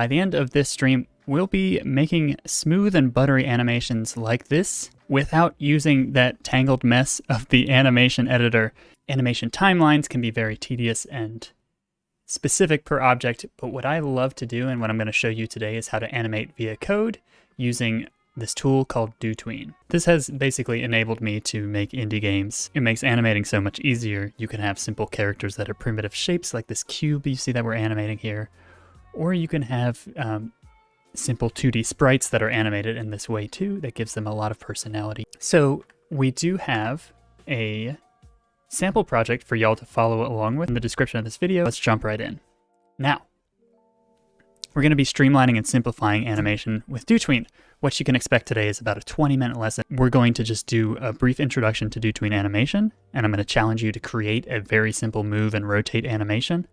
By the end of this stream, we'll be making smooth and buttery animations like this without using that tangled mess of the animation editor. Animation timelines can be very tedious and specific per object, but what I love to do and what I'm going to show you today is how to animate via code using this tool called DOTween. This has basically enabled me to make indie games. It makes animating so much easier. You can have simple characters that are primitive shapes like this cube you see that we're animating here, or you can have simple 2D sprites that are animated in this way too. That gives them a lot of personality. So we do have a sample project for y'all to follow along with in the description of this video. Let's jump right in. Now, we're going to be streamlining and simplifying animation with DOTween. What you can expect today is about a 20-minute lesson. We're going to just do a brief introduction to DOTween Animation, and I'm going to challenge you to create a very simple move and rotate animation.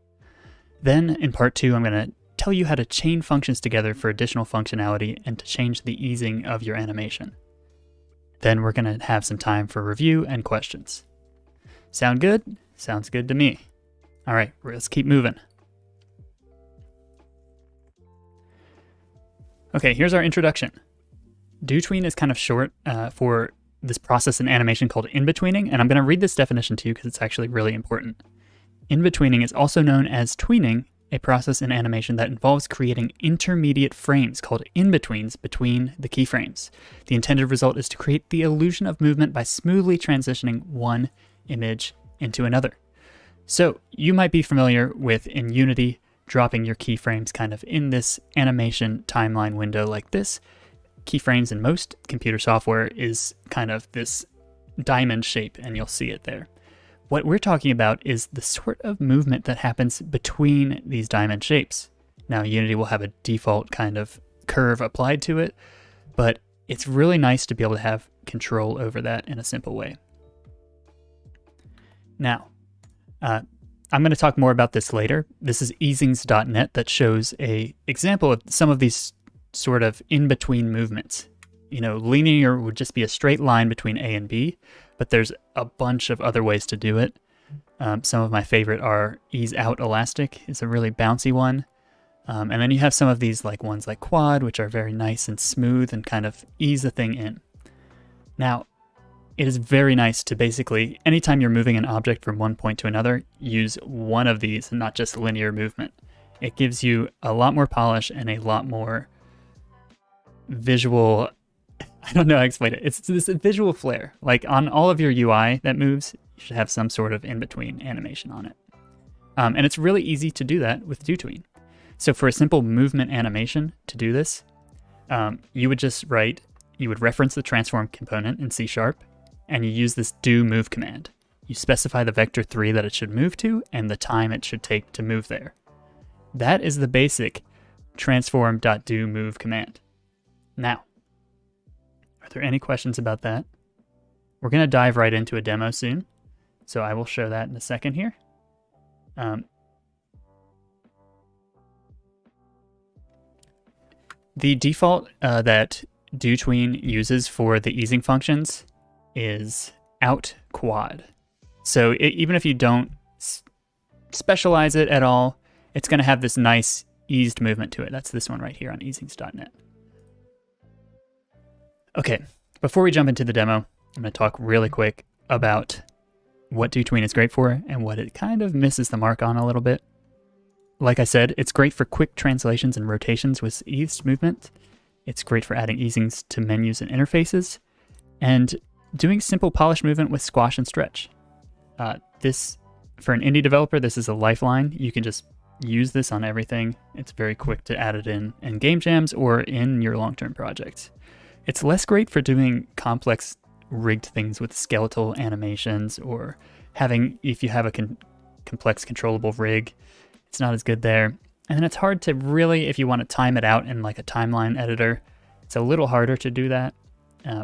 Then in part 2, I'm going to tell you how to chain functions together for additional functionality and to change the easing of your animation. Then we're going to have some time for review and questions. Sound good? Sounds good to me. All right, let's keep moving. Okay, here's our introduction. DOTween is kind of short for this process in animation called in-betweening, and I'm going to read this definition to you because it's actually really important. In-betweening is also known as tweening, a process in animation that involves creating intermediate frames called in-betweens between the keyframes. The intended result is to create the illusion of movement by smoothly transitioning one image into another. So you might be familiar with, in Unity, dropping your keyframes kind of in this animation timeline window like this. Keyframes in most computer software is kind of this diamond shape, and you'll see it there. What we're talking about is the sort of movement that happens between these diamond shapes. Now, Unity will have a default kind of curve applied to it, but it's really nice to be able to have control over that in a simple way. Now, I'm going to talk more about this later. This is easings.net that shows an example of some of these sort of in-between movements. You know, linear would just be a straight line between A and B, but there's a bunch of other ways to do it. Some of my favorite are ease out elastic. It's a really bouncy one. And then you have some of these like ones like quad, which are very nice and smooth and kind of ease the thing in. Now, it is very nice to basically, anytime you're moving an object from one point to another, use one of these and not just linear movement. It gives you a lot more polish and a lot more visual, I don't know how to explain it. It's this visual flair. Like on all of your UI that moves, you should have some sort of in-between animation on it. And it's really easy to do that with DOTween. So for a simple movement animation to do this, you would just you would reference the transform component in C#, and you use this do move command. You specify the vector 3 that it should move to and the time it should take to move there. That is the basic transform.doMove command. Now, are there any questions about that? We're going to dive right into a demo soon, so I will show that in a second here. The default that DOTween uses for the easing functions is out quad. So even if you don't specialize it at all, it's going to have this nice eased movement to it. That's this one right here on easings.net. Okay, before we jump into the demo, I'm going to talk really quick about what DOTween is great for and what it kind of misses the mark on a little bit. Like I said, it's great for quick translations and rotations with eased movement. It's great for adding easings to menus and interfaces, and doing simple polish movement with squash and stretch. For an indie developer, this is a lifeline. You can just use this on everything. It's very quick to add it in game jams or in your long-term projects. It's less great for doing complex rigged things with skeletal animations or if you have a complex controllable rig, it's not as good there. And then it's hard to really, if you want to time it out in like a timeline editor, it's a little harder to do that.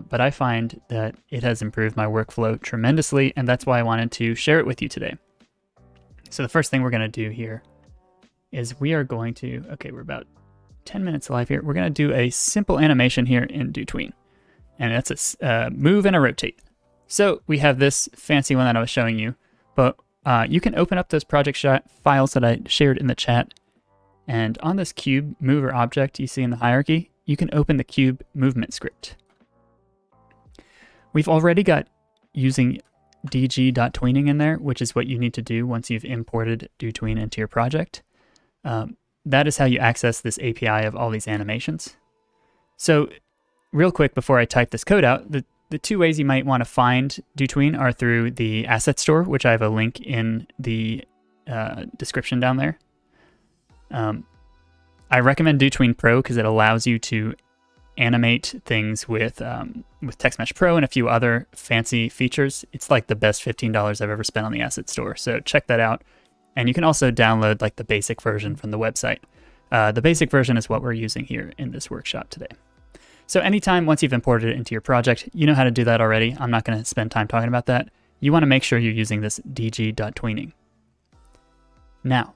But I find that it has improved my workflow tremendously, and that's why I wanted to share it with you today. So the first thing we're going to do here is we are going to, okay, we're about 10 minutes live here. We're going to do a simple animation here in DOTween, and that's a move and a rotate. So we have this fancy one that I was showing you, but you can open up those project files that I shared in the chat And on this cube mover object you see in the hierarchy, you can open the cube movement script. We've already got using DOTweening in there, which is what you need to do once you've imported DOTween into your project. That is how you access this API of all these animations. So real quick before I type this code out, the two ways you might want to find DOTween are through the asset store, which I have a link in the description down there. I recommend DOTween Pro because it allows you to animate things with Text Mesh Pro and a few other fancy features. It's like the best $15 I've ever spent on the asset store, so check that out. And you can also download like the basic version from the website. The basic version is what we're using here in this workshop today. So anytime once you've imported it into your project, you know how to do that already. I'm not going to spend time talking about that. You want to make sure you're using this DOTweening. Now,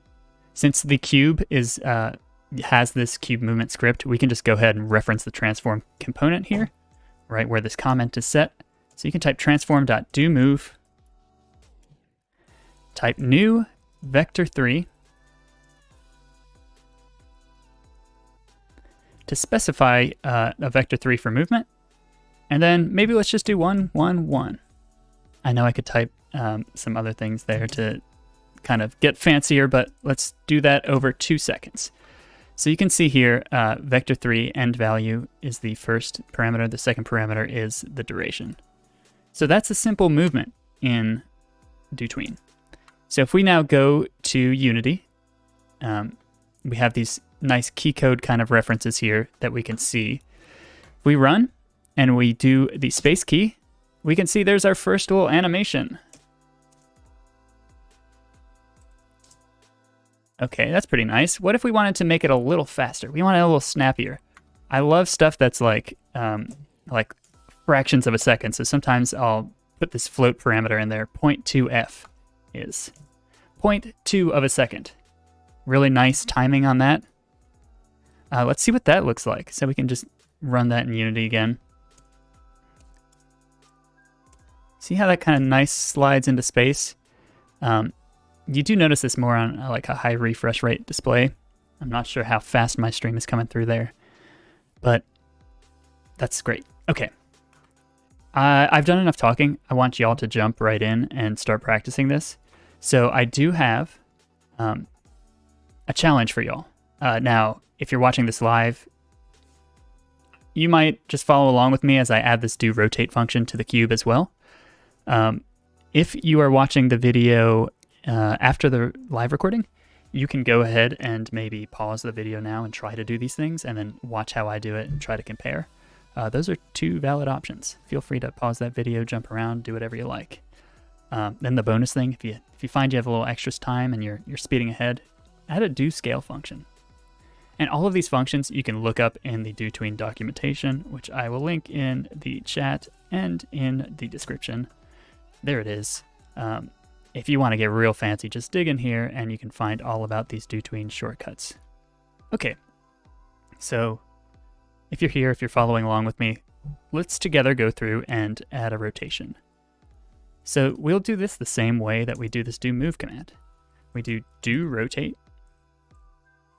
since the cube has this cube movement script, we can just go ahead and reference the transform component here, right where this comment is set. So you can type transform.doMove, type new vector3 to specify a vector3 for movement, and then maybe let's just do 1, 1, 1. I know I could type some other things there to kind of get fancier, but let's do that over 2 seconds. So you can see here, vector3 end value is the first parameter. The second parameter is the duration. So that's a simple movement in DOTween. So if we now go to Unity, we have these nice key code kind of references here that we can see. If we run and we do the space key, we can see there's our first little animation. Okay, that's pretty nice. What if we wanted to make it a little faster? We want it a little snappier. I love stuff that's like fractions of a second. So sometimes I'll put this float parameter in there. 0.2f is 0.2 of a second. Really nice timing on that. Let's see what that looks like. So we can just run that in Unity again. See how that kind of nice slides into space? You do notice this more on like a high refresh rate display. I'm not sure how fast my stream is coming through there, but that's great. Okay. I've done enough talking. I want y'all to jump right in and start practicing this. So I do have a challenge for y'all. Now, if you're watching this live, you might just follow along with me as I add this DoRotate function to the cube as well. If you are watching the video after the live recording, you can go ahead and maybe pause the video now and try to do these things and then watch how I do it and try to compare. Those are two valid options. Feel free to pause that video, jump around, do whatever you like. Then the bonus thing, if you find you have a little extra time and you're speeding ahead, add a DoScale function. And all of these functions you can look up in the DOTween documentation, which I will link in the chat and in the description. There it is. If you want to get real fancy, just dig in here and you can find all about these DOTween shortcuts. Okay, so if you're here, if you're following along with me, let's together go through and add a rotation. So we'll do this the same way that we do this doMove command. We do DoRotate,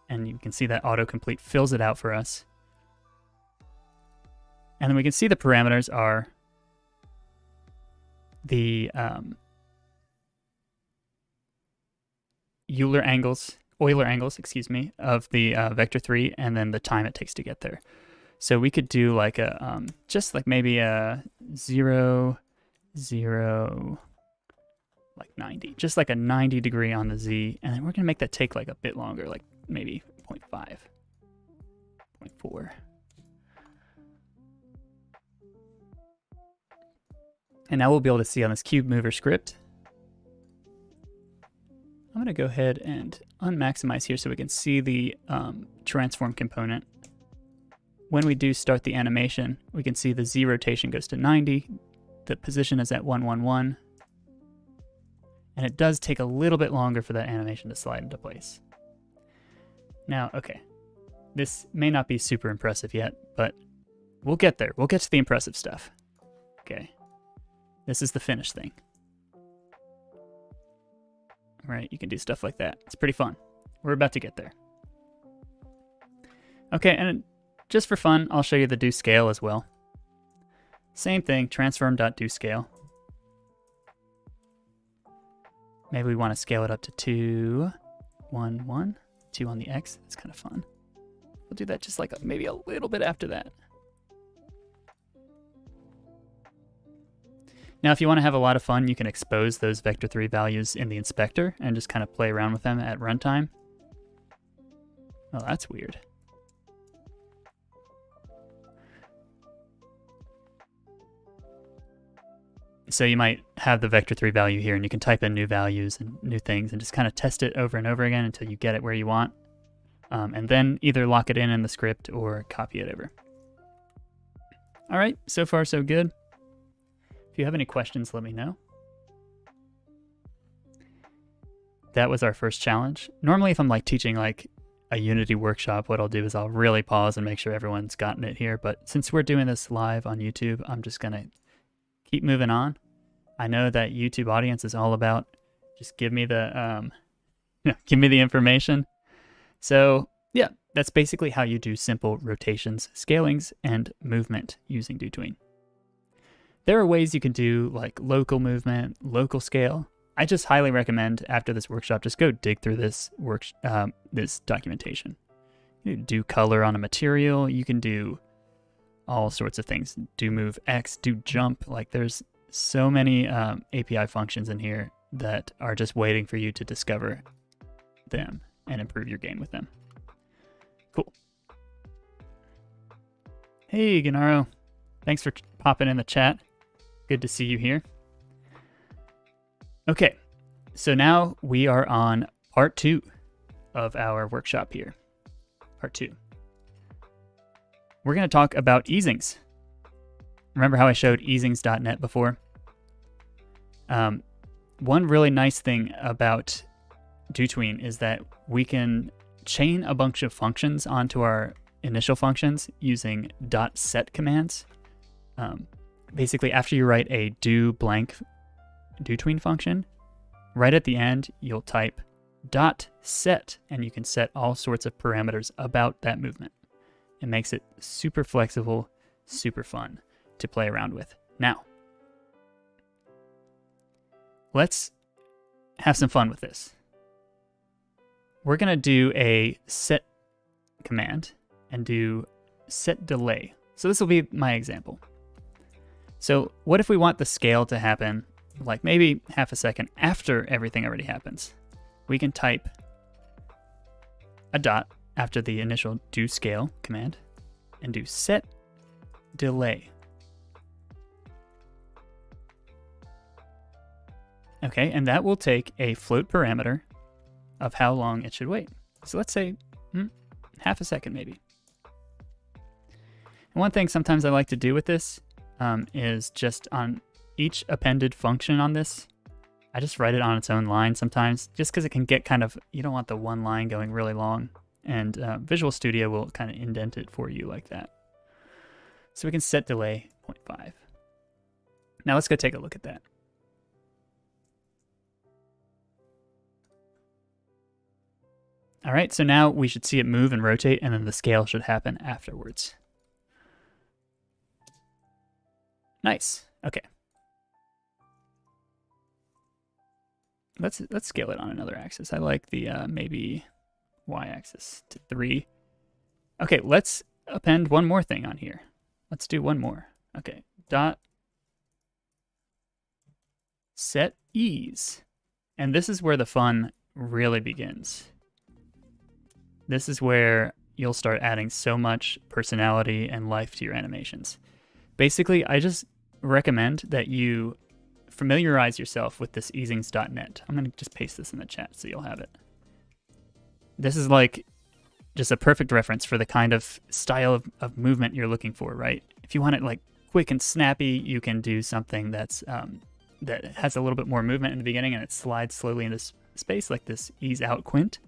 and you can see that autocomplete fills it out for us. And then we can see the parameters are the Euler angles, excuse me, of the vector3, and then the time it takes to get there. So we could do like a, just like maybe a 0, 0, like 90, just like a 90 degree on the Z. And then we're gonna make that take like a bit longer, like maybe 0.5, 0.4. And now we'll be able to see on this cube mover script. I'm gonna go ahead and unmaximize here so we can see the transform component. When we do start the animation, we can see the Z rotation goes to 90, the position is at 111, and it does take a little bit longer for that animation to slide into place. Now, okay, this may not be super impressive yet, but we'll get there. We'll get to the impressive stuff. Okay, this is the finished thing. Right, you can do stuff like that. It's pretty fun. We're about to get there. Okay, and just for fun, I'll show you the do scale as well. Same thing, transform.doScale. Maybe we want to scale it up to 2, 1, 1, 2 on the X. That's kind of fun. We'll do that just like maybe a little bit after that. Now, if you want to have a lot of fun, you can expose those vector3 values in the inspector and just kind of play around with them at runtime. Oh, that's weird. So you might have the vector3 value here, and you can type in new values and new things and just kind of test it over and over again until you get it where you want. And then either lock it in the script or copy it over. All right, so far so good. If you have any questions, let me know. That was our first challenge. Normally, if I'm like teaching like a Unity workshop, what I'll do is I'll really pause and make sure everyone's gotten it here. But since we're doing this live on YouTube, I'm just gonna keep moving on. I know that YouTube audience is all about just give me the give me the information. So yeah, that's basically how you do simple rotations, scalings, and movement using DOTween. There are ways you can do like local movement, local scale. I just highly recommend after this workshop, just go dig through this this documentation. You can do color on a material. You can do all sorts of things. Do move X, do jump. Like there's so many API functions in here that are just waiting for you to discover them and improve your game with them. Cool. Hey, Gennaro. Thanks for popping in the chat. Good to see you here. Okay, so now we are on part 2 of our workshop here. Part 2. We're going to talk about easings. Remember how I showed easings.net before? One really nice thing about DOTween is that we can chain a bunch of functions onto our initial functions using .set commands. Basically, after you write a do blank DOTween function, right at the end, you'll type .set, and you can set all sorts of parameters about that movement. It makes it super flexible, super fun to play around with. Now, let's have some fun with this. We're going to do a set command and do set delay. So this will be my example. So what if we want the scale to happen like maybe half a second after everything already happens? We can type a dot after the initial do scale command and do set delay. Okay, and that will take a float parameter of how long it should wait. So let's say half a second maybe. And one thing sometimes I like to do with this is just on each appended function on this, I just write it on its own line sometimes, just because it can get kind of, you don't want the one line going really long, and Visual Studio will kind of indent it for you like that. So we can set delay 0.5. Now let's go take a look at that. All right, so now we should see it move and rotate, and then the scale should happen afterwards. Nice. Okay. Let's scale it on another axis. I like the maybe y-axis to 3. Okay, let's append one more thing on here. Let's do one more. Okay, dot set ease. And this is where the fun really begins. This is where you'll start adding so much personality and life to your animations. Basically, I just recommend that you familiarize yourself with this easings.net. I'm going to just paste this in the chat so you'll have it. This is like just a perfect reference for the kind of style of movement you're looking for, right? If you want it like quick and snappy, you can do something that's that has a little bit more movement in the beginning and it slides slowly into space, like this ease out quint.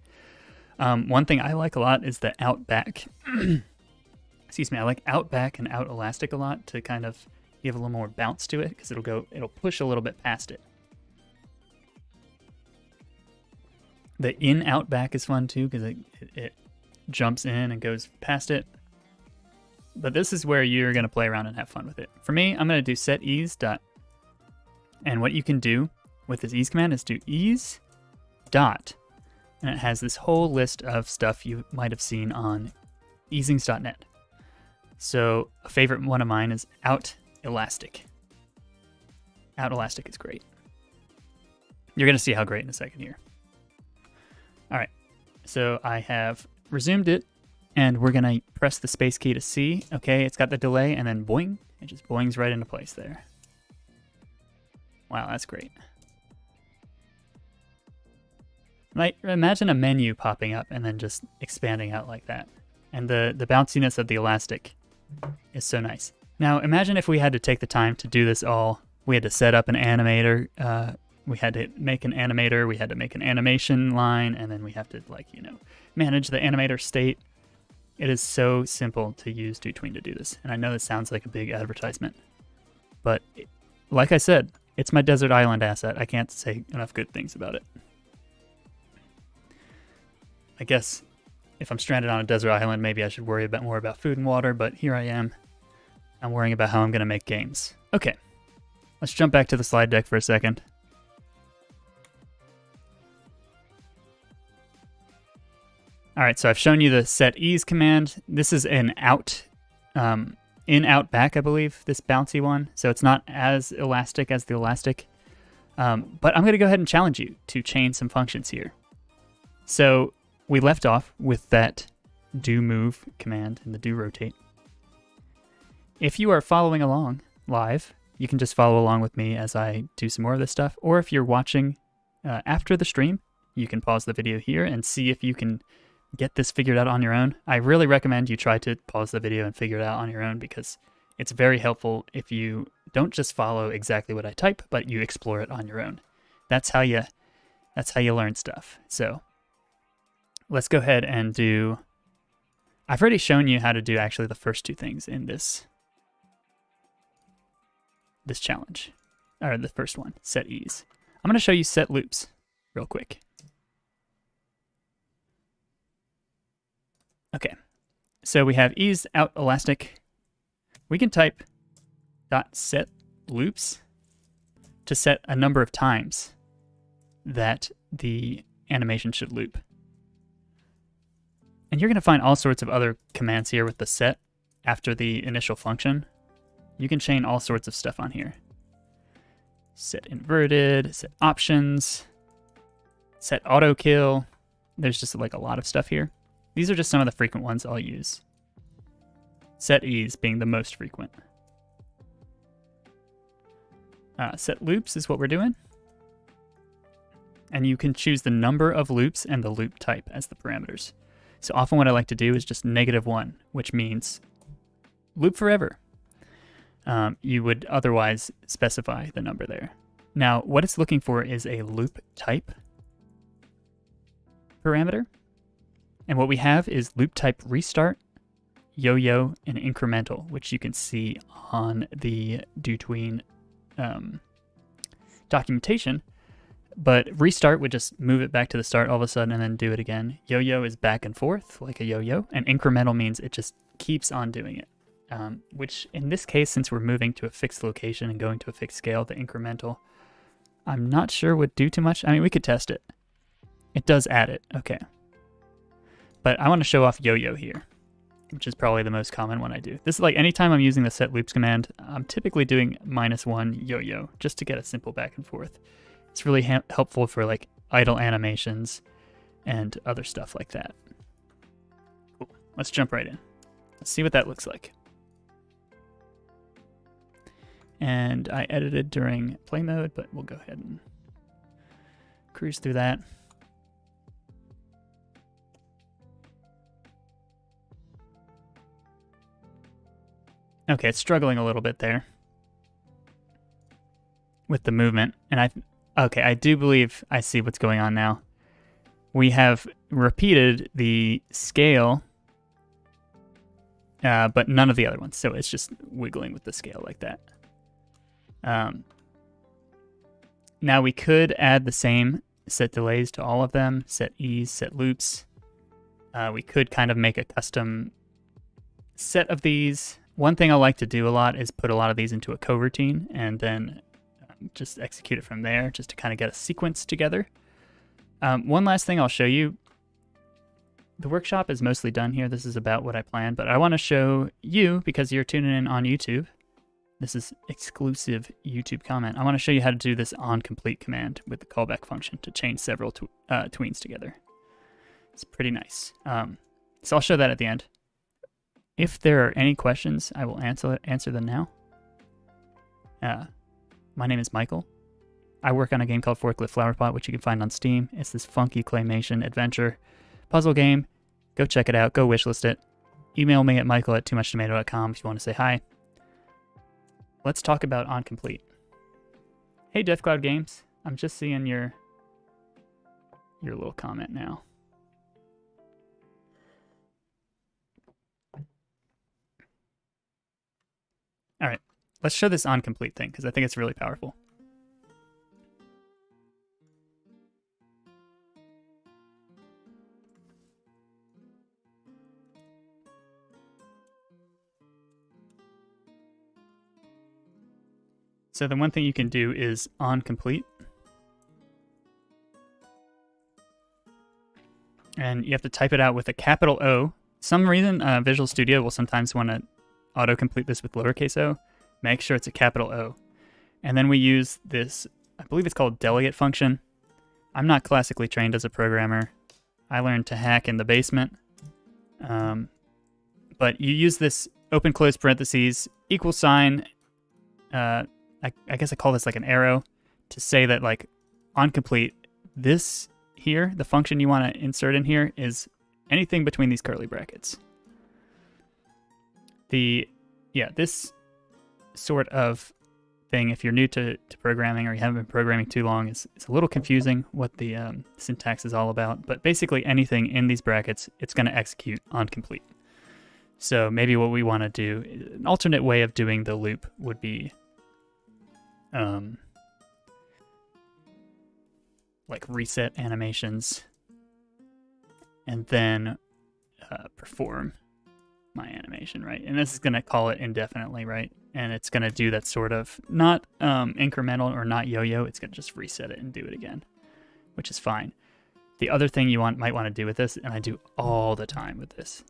One thing I like a lot is the out back. Excuse me, I like out back and out elastic a lot to kind of give a little more bounce to it, because it'll push a little bit past it. The in out back is fun too, because it jumps in and goes past it. But this is where you're going to play around and have fun with it. For me, I'm going to do set ease dot. And what you can do with this ease command is do ease dot. And it has this whole list of stuff you might have seen on easings.net. So a favorite one of mine is out elastic. Out elastic is great. You're going to see how great in a second here. All right, so I have resumed it, and we're going to press the space key to see. Okay, it's got the delay, and then boing, it just boings right into place there. Wow, that's great. Like, imagine a menu popping up and then just expanding out like that. And the bounciness of the elastic is so nice. Now, imagine if we had to take the time to do this all. We had to set up an animator, we had to make an animator, we had to make an animation line, and then we have to, like, you know, manage the animator state. It is so simple to use DOTween to do this. And I know this sounds like a big advertisement, but like I said, it's my desert island asset. I can't say enough good things about it. I guess if I'm stranded on a desert island, maybe I should worry more about food and water, but here I am. I'm worrying about how I'm going to make games. Okay, let's jump back to the slide deck for a second. All right, so I've shown you the set ease command. This is an out, in, out, back, I believe, this bouncy one. So it's not as elastic as the elastic. But I'm going to go ahead and challenge you to chain some functions here. So we left off with that do move command and the do rotate. If you are following along live, you can just follow along with me as I do some more of this stuff. Or if you're watching after the stream, you can pause the video here and see if you can get this figured out on your own. I really recommend you try to pause the video and figure it out on your own, because it's very helpful if you don't just follow exactly what I type, but you explore it on your own. That's how you learn stuff. So let's go ahead and do, I've already shown you how to do actually the first two things in this challenge, or the first one, set ease. I'm going to show you set loops real quick. Okay, so we have ease out elastic. We can type .set loops to set a number of times that the animation should loop. And you're going to find all sorts of other commands here with the set after the initial function. You can chain all sorts of stuff on here. Set inverted, set options, set auto kill. There's just like a lot of stuff here. These are just some of the frequent ones I'll use. Set ease being the most frequent. Set loops is what we're doing. And you can choose the number of loops and the loop type as the parameters. So often what I like to do is just -1, which means loop forever. You would otherwise specify the number there. Now, what it's looking for is a loop type parameter. And what we have is loop type restart, yo-yo, and incremental, which you can see on the DOTween documentation. But restart would just move it back to the start all of a sudden and then do it again. Yo-yo is back and forth like a yo-yo, and incremental means it just keeps on doing it. Which in this case, since we're moving to a fixed location and going to a fixed scale, the incremental, I'm not sure would do too much. I mean, we could test it. It does add it, okay. But I want to show off yo-yo here, which is probably the most common one I do. This is like anytime I'm using the set loops command, I'm typically doing -1 yo-yo just to get a simple back and forth. It's really helpful for like idle animations and other stuff like that. Cool. Let's jump right in. Let's see what that looks like. And I edited during play mode, but we'll go ahead and cruise through that. Okay, it's struggling a little bit there with the movement. And I do believe I see what's going on now. We have repeated the scale, but none of the other ones. So it's just wiggling with the scale like that. Now we could add the same set delays to all of them, set ease, set loops. We could kind of make a custom set of these. One thing I like to do a lot is put a lot of these into a coroutine and then just execute it from there just to kind of get a sequence together. One last thing I'll show you. The workshop is mostly done here. This is about what I planned, but I want to show you, because you're tuning in on YouTube, this is exclusive YouTube comment. I want to show you how to do this on complete command with the callback function to change several tweens together. It's pretty nice. So I'll show that at the end. If there are any questions, I will answer them now. My name is Michael. I work on a game called Forklift Flowerpot, which you can find on Steam. It's this funky claymation adventure puzzle game. Go check it out. Go wishlist it. Email me at michael@toomuchtomato.com if you want to say hi. Let's talk about on complete. Hey, Death Cloud Games. I'm just seeing your little comment now. All right, let's show this on complete thing because I think it's really powerful. So the one thing you can do is on complete. And you have to type it out with a capital O. Some reason Visual Studio will sometimes want to autocomplete this with lowercase o. Make sure it's a capital O. And then we use this, I believe it's called delegate function. I'm not classically trained as a programmer. I learned to hack in the basement. But you use this open close parentheses equal sign. I guess I call this like an arrow to say that like on complete, this here, the function you want to insert in here is anything between these curly brackets. This sort of thing, if you're new to programming or you haven't been programming too long, it's a little confusing what the syntax is all about. But basically anything in these brackets, it's going to execute on complete. So maybe what we want to do, an alternate way of doing the loop would be like reset animations and then perform my animation, right? And this is going to call it indefinitely, right? And it's going to do that sort of not incremental or not yo-yo. It's going to just reset it and do it again, which is fine. The other thing you might want to do with this, and I do all the time with this,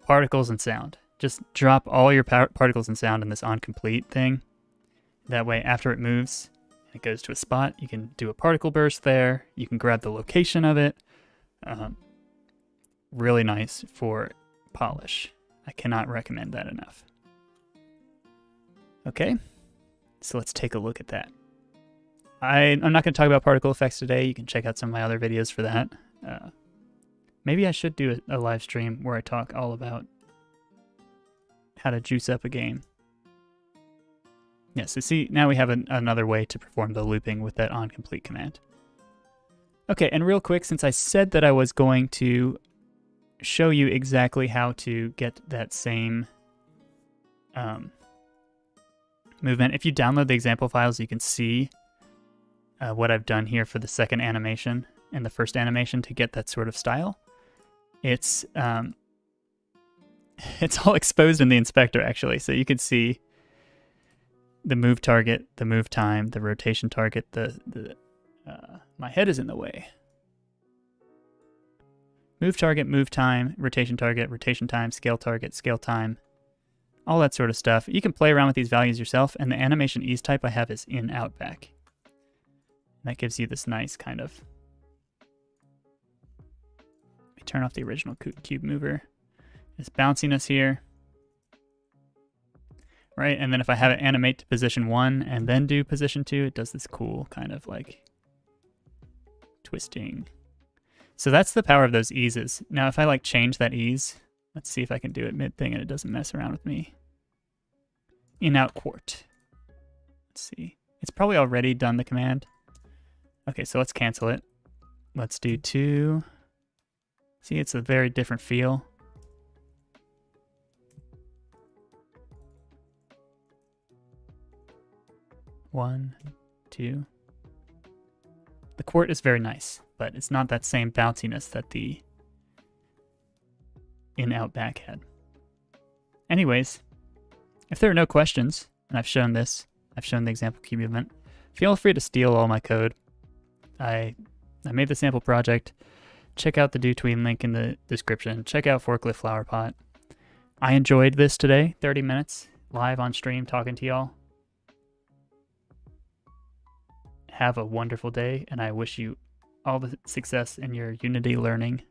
particles and sound. Just drop all your particles and sound in this on complete thing. That way, after it moves and it goes to a spot, you can do a particle burst there. You can grab the location of it. Really nice for polish. I cannot recommend that enough. Okay, so let's take a look at that. I'm not going to talk about particle effects today. You can check out some of my other videos for that. Maybe I should do a live stream where I talk all about how to juice up a game. Yeah, so see, now we have another way to perform the looping with that onComplete command. Okay, and real quick, since I said that I was going to show you exactly how to get that same movement, if you download the example files, you can see what I've done here for the second animation and the first animation to get that sort of style. It's all exposed in the inspector, actually, so you can see the move target, the move time, the rotation target, my head is in the way. Move target, move time, rotation target, rotation time, scale target, scale time, all that sort of stuff. You can play around with these values yourself, and the animation ease type I have is in, out, back. That gives you this nice kind of... Let me turn off the original cube mover. This bounciness here. Right, and then if I have it animate to position 1 and then do position 2, it does this cool kind of like twisting. So that's the power of those eases. Now if I like change that ease, let's see if I can do it mid-thing and it doesn't mess around with me. In, out, quart. Let's see. It's probably already done the command. Okay, so let's cancel it. Let's do 2. See, it's a very different feel. One, 2. The quart is very nice, but it's not that same bounciness that the in-out backhead. Anyways, if there are no questions, and I've shown this, I've shown the example cube movement, feel free to steal all my code. I made the sample project. Check out the DOTween link in the description. Check out Forklift Flower Pot. I enjoyed this today, 30 minutes, live on stream, talking to y'all. Have a wonderful day, and I wish you all the success in your Unity learning.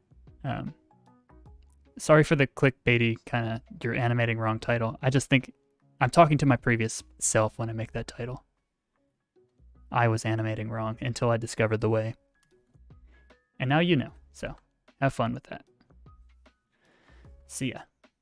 Sorry for the clickbaity kind of "you're animating wrong" title. I just think I'm talking to my previous self when I make that title. I was animating wrong until I discovered the way. And now you know, so have fun with that. See ya.